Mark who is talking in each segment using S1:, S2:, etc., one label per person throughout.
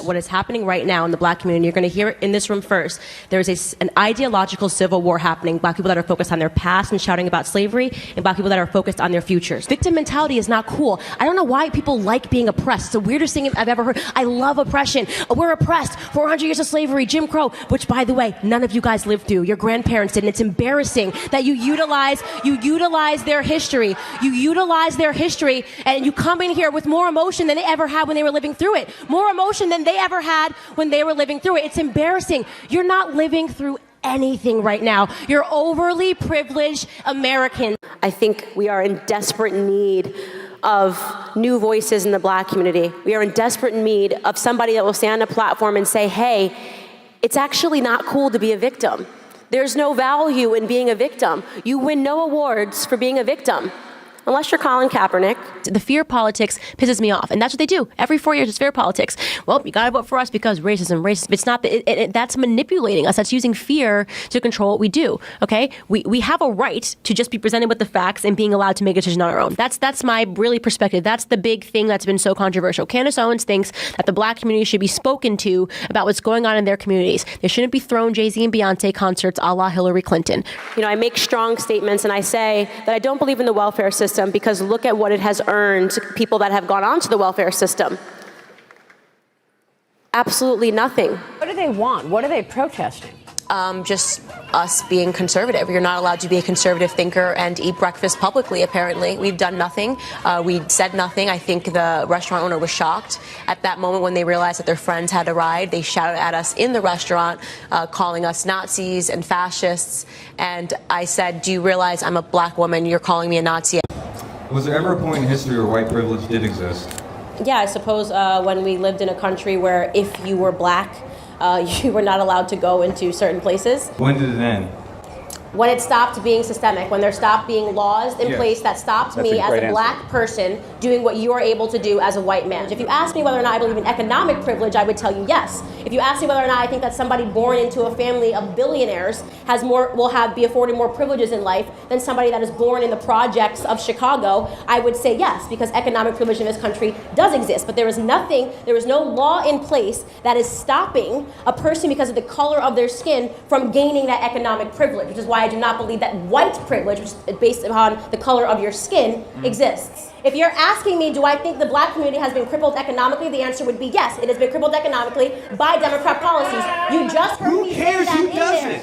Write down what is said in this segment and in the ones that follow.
S1: What is happening right now in the black community, you're going to hear it in this room first. There's an ideological civil war happening. Black people that are focused on their past and shouting about slavery, and black people that are focused on their futures. Victim mentality is not cool. I don't know why people like being oppressed. It's the weirdest thing I've ever heard. I love oppression. We're oppressed. 400 years of slavery, Jim Crow, which, by the way, none of you guys lived through. Your grandparents did, and it's embarrassing that you utilize their history. You utilize their history, and you come in here with more emotion than they ever had when they were living through it. More emotion than they ever had when they were living through it. It's embarrassing. You're not living through anything right now. You're overly privileged Americans.
S2: I think we are in desperate need of new voices in the black community. We are in desperate need of somebody that will stand on a platform and say, hey, it's actually not cool to be a victim. There's no value in being a victim. You win no awards for being a victim. Unless you're Colin Kaepernick.
S1: The fear politics pisses me off, and that's what they do. Every 4 years, it's fear politics. Well, you gotta vote for us because racism. It's not, that's manipulating us. That's using fear to control what we do, okay? We have a right to just be presented with the facts and being allowed to make a decision on our own. That's my really perspective. That's the big thing that's been so controversial. Candace Owens thinks that the black community should be spoken to about what's going on in their communities. They shouldn't be thrown Jay-Z and Beyonce concerts a la Hillary Clinton.
S2: You know, I make strong statements and I say that I don't believe in the welfare system because look at what it has earned people that have gone onto the welfare system. Absolutely nothing.
S3: What do they want? What are they protesting?
S1: Just us being conservative. You're not allowed to be a conservative thinker and eat breakfast publicly, apparently. We've done nothing. We said nothing. I think the restaurant owner was shocked at that moment when they realized that their friends had arrived. They shouted at us in the restaurant, calling us Nazis and fascists. And I said, do you realize I'm a black woman? You're calling me a Nazi.
S4: Was there ever a point in history where white privilege did exist?
S2: Yeah, I suppose when we lived in a country where if you were black, you were not allowed to go into certain places.
S4: When did it end?
S2: When it stopped being systemic, when there stopped being laws in place that stopped me as a black person doing what you are able to do as a white man. If you ask me whether or not I believe in economic privilege, I would tell you yes. If you ask me whether or not I think that somebody born into a family of billionaires be afforded more privileges in life than somebody that is born in the projects of Chicago, I would say yes, because economic privilege in this country does exist. But there is no law in place that is stopping a person because of the color of their skin from gaining that economic privilege, which is why I do not believe that white privilege, which is based upon the color of your skin, exists. If you're asking me, do I think the black community has been crippled economically, the answer would be yes. It has been crippled economically by Democrat policies. You just heard me say that in there.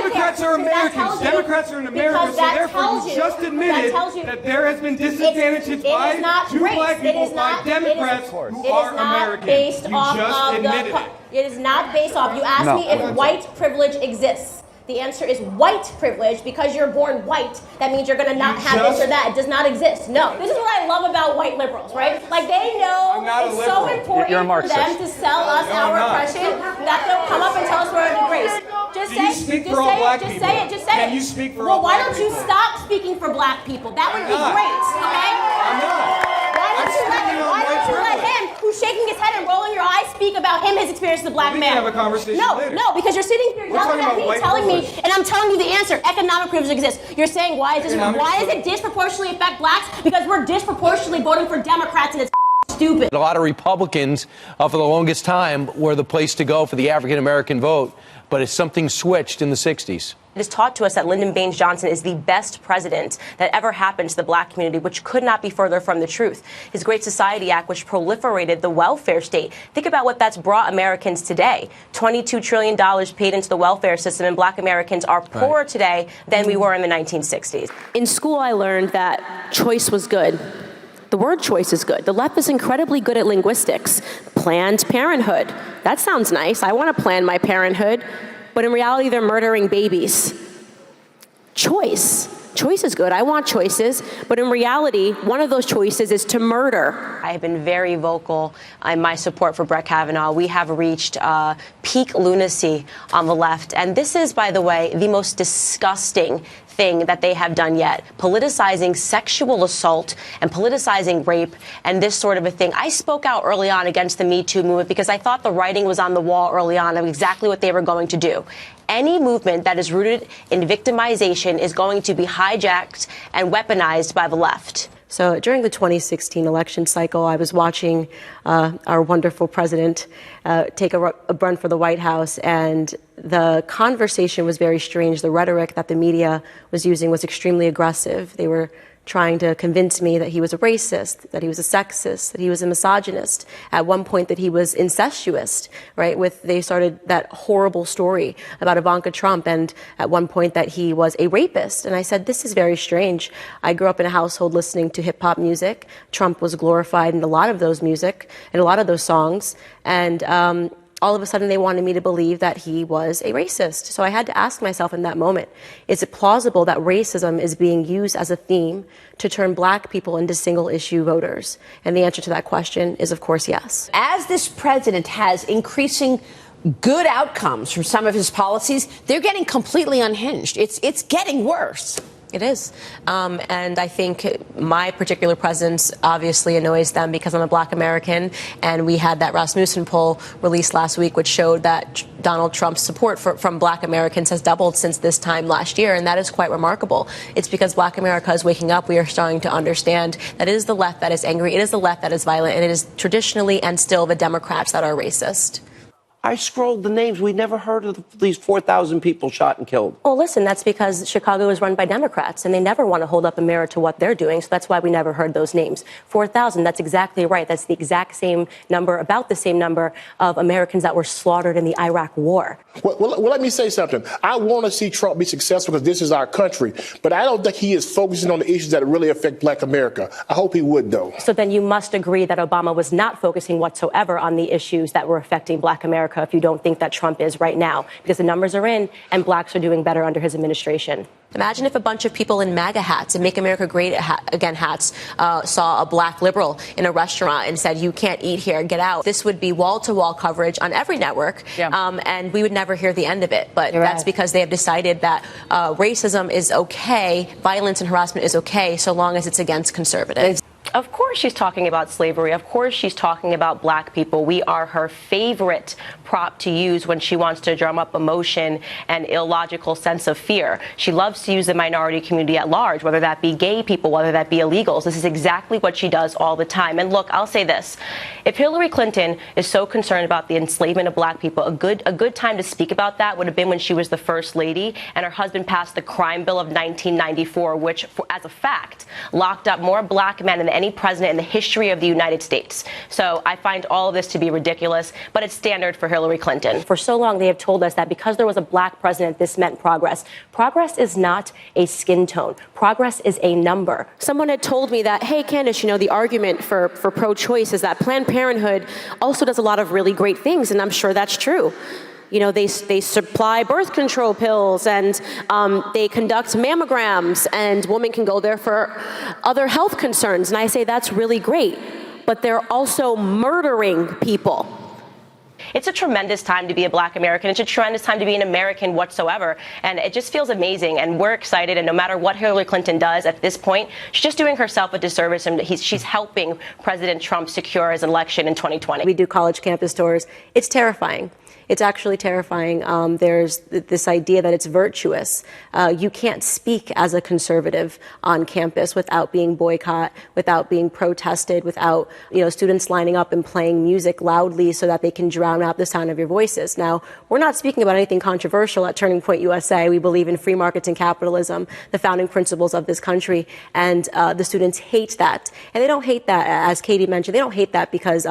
S4: Democrats are Americans. Democrats are in America, so therefore you just admitted that there has been disadvantages by two black people by Democrats who are Americans. You just admitted it.
S2: It is not based off. You asked me if white privilege exists. The answer is white privilege. Because you're born white, that means you're going to not have this or that. It does not exist. No. This is what I love about white liberals, right? Like, they know it's so important for them to sell us our oppression that they'll come up and tell us we're under grace. Just say it.
S4: Can you speak for
S2: Well,
S4: all
S2: why
S4: black
S2: don't you
S4: people?
S2: stop speaking for black people? That would be great, okay?
S4: I'm not.
S2: Why don't you let him, who's shaking his head and rolling your eyes, speak about his experience as a black man?
S4: We can have a conversation later.
S2: No, because you're sitting here yelling at me, telling me, and I'm telling you the answer. Economic privilege exists. You're saying, why does it disproportionately affect blacks? Because we're disproportionately voting for Democrats, and it's stupid.
S5: A lot of Republicans, for the longest time, were the place to go for the African-American vote, but it's something switched in the 60s.
S1: It is taught to us that Lyndon Baines Johnson is the best president that ever happened to the black community, which could not be further from the truth. His Great Society Act, which proliferated the welfare state. Think about what that's brought Americans today. $22 trillion paid into the welfare system, and black Americans are poorer today than we were in the 1960s.
S2: In school, I learned that choice was good. The word choice is good. The left is incredibly good at linguistics. Planned Parenthood. That sounds nice. I want to plan my parenthood. But in reality, they're murdering babies. Choice is good. I want choices. But in reality, one of those choices is to murder.
S1: I have been very vocal in my support for Brett Kavanaugh. We have reached peak lunacy on the left. And this is, by the way, the most disgusting thing that they have done yet. Politicizing sexual assault and politicizing rape and this sort of a thing. I spoke out early on against the Me Too movement because I thought the writing was on the wall early on of exactly what they were going to do. Any movement that is rooted in victimization is going to be hijacked and weaponized by the left. So during the 2016 election cycle, I was watching our wonderful president take a run for the White House, and the conversation was very strange. The rhetoric that the media was using was extremely aggressive. They were trying to convince me that he was a racist, that he was a sexist, that he was a misogynist. At one point that he was incestuous, right? They started that horrible story about Ivanka Trump, and at one point that he was a rapist. And I said, this is very strange. I grew up in a household listening to hip hop music. Trump was glorified in a lot of those music, in a lot of those songs. And, all of a sudden they wanted me to believe that he was a racist. So I had to ask myself in that moment, is it plausible that racism is being used as a theme to turn black people into single issue voters? And the answer to that question is, of course, yes.
S3: As this president has increasing good outcomes from some of his policies, they're getting completely unhinged. It's getting worse.
S1: It is. And I think my particular presence obviously annoys them because I'm a black American. And we had that Rasmussen poll released last week, which showed that Donald Trump's support from black Americans has doubled since this time last year. And that is quite remarkable. It's because black America is waking up. We are starting to understand that it is the left that is angry. It is the left that is violent. And it is traditionally and still the Democrats that are racist.
S6: I scrolled the names. We never heard of these 4,000 people shot and killed.
S1: Well, listen, that's because Chicago is run by Democrats, and they never want to hold up a mirror to what they're doing. So that's why we never heard those names. 4,000, that's exactly right. That's the exact same number, about the same number of Americans that were slaughtered in the Iraq War.
S7: Well, let me say something. I want to see Trump be successful because this is our country. But I don't think he is focusing on the issues that really affect black America. I hope he would, though.
S1: So then you must agree that Obama was not focusing whatsoever on the issues that were affecting black America if you don't think that Trump is right now, because the numbers are in and blacks are doing better under his administration. Imagine if a bunch of people in MAGA hats and Make America Great Again hats saw a black liberal in a restaurant and said, you can't eat here, get out. This would be wall-to-wall coverage on every network, and we would never hear the end of it. But that's because they have decided that racism is okay, violence and harassment is okay, so long as it's against conservatives. Of course she's talking about slavery. Of course she's talking about black people. We are her favorite prop to use when she wants to drum up emotion and illogical sense of fear. She loves to use the minority community at large, whether that be gay people, whether that be illegals. This is exactly what she does all the time. And look, I'll say this. If Hillary Clinton is so concerned about the enslavement of black people, a good time to speak about that would have been when she was the first lady and her husband passed the crime bill of 1994, which, as a fact, locked up more black men than any president in the history of the United States. So I find all of this to be ridiculous, but it's standard for Hillary Clinton. For so long, they have told us that because there was a black president, this meant progress. Progress is not a skin tone. Progress is a number. Someone had told me that, hey, Candace, you know, the argument for pro-choice is that Planned Parenthood also does a lot of really great things, and I'm sure that's true. You know, they supply birth control pills, and they conduct mammograms, and women can go there for other health concerns. And I say that's really great, but they're also murdering people. It's a tremendous time to be a black American. It's a tremendous time to be an American whatsoever. And it just feels amazing. And we're excited. And no matter what Hillary Clinton does at this point, she's just doing herself a disservice. And she's helping President Trump secure his election in 2020. We do college campus tours. It's terrifying. It's actually terrifying. There's this idea that it's virtuous. You can't speak as a conservative on campus without being boycotted, without being protested, without, you know, students lining up and playing music loudly so that they can drown out the sound of your voices. Now, we're not speaking about anything controversial at Turning Point USA. We believe in free markets and capitalism, the founding principles of this country, and the students hate that. And they don't hate that, as Katie mentioned, they don't hate that because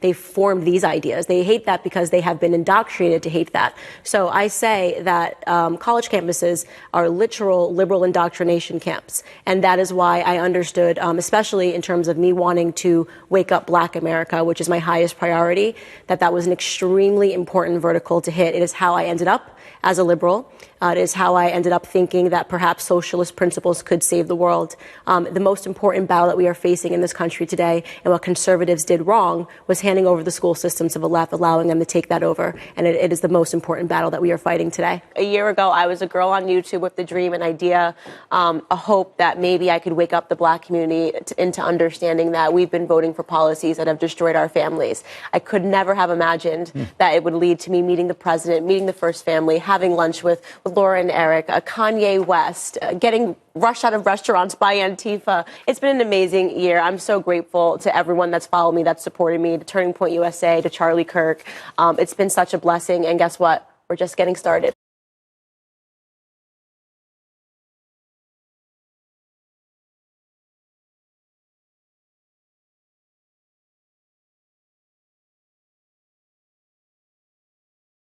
S1: they formed these ideas. They hate that because they have been indoctrinated to hate that. So I say that college campuses are literal liberal indoctrination camps. And that is why I understood, especially in terms of me wanting to wake up black America, which is my highest priority, that was an extremely important vertical to hit. It is how I ended up as a liberal. It is how I ended up thinking that perhaps socialist principles could save the world. The most important battle that we are facing in this country today, and what conservatives did wrong, was handing over the school system to the left, allowing them to take that over. And it is the most important battle that we are fighting today. A year ago, I was a girl on YouTube with the dream, an idea, a hope that maybe I could wake up the black community into understanding that we've been voting for policies that have destroyed our families. I could never have imagined
S2: imagined that it would lead to me meeting the president, meeting the first family, having lunch with Laura and Eric, Kanye West, getting rushed out of restaurants by Antifa. It's been an amazing year. I'm so grateful to everyone that's followed me, that's supported me, to Turning Point USA, to Charlie Kirk. It's been such a blessing. And guess what? We're just getting started.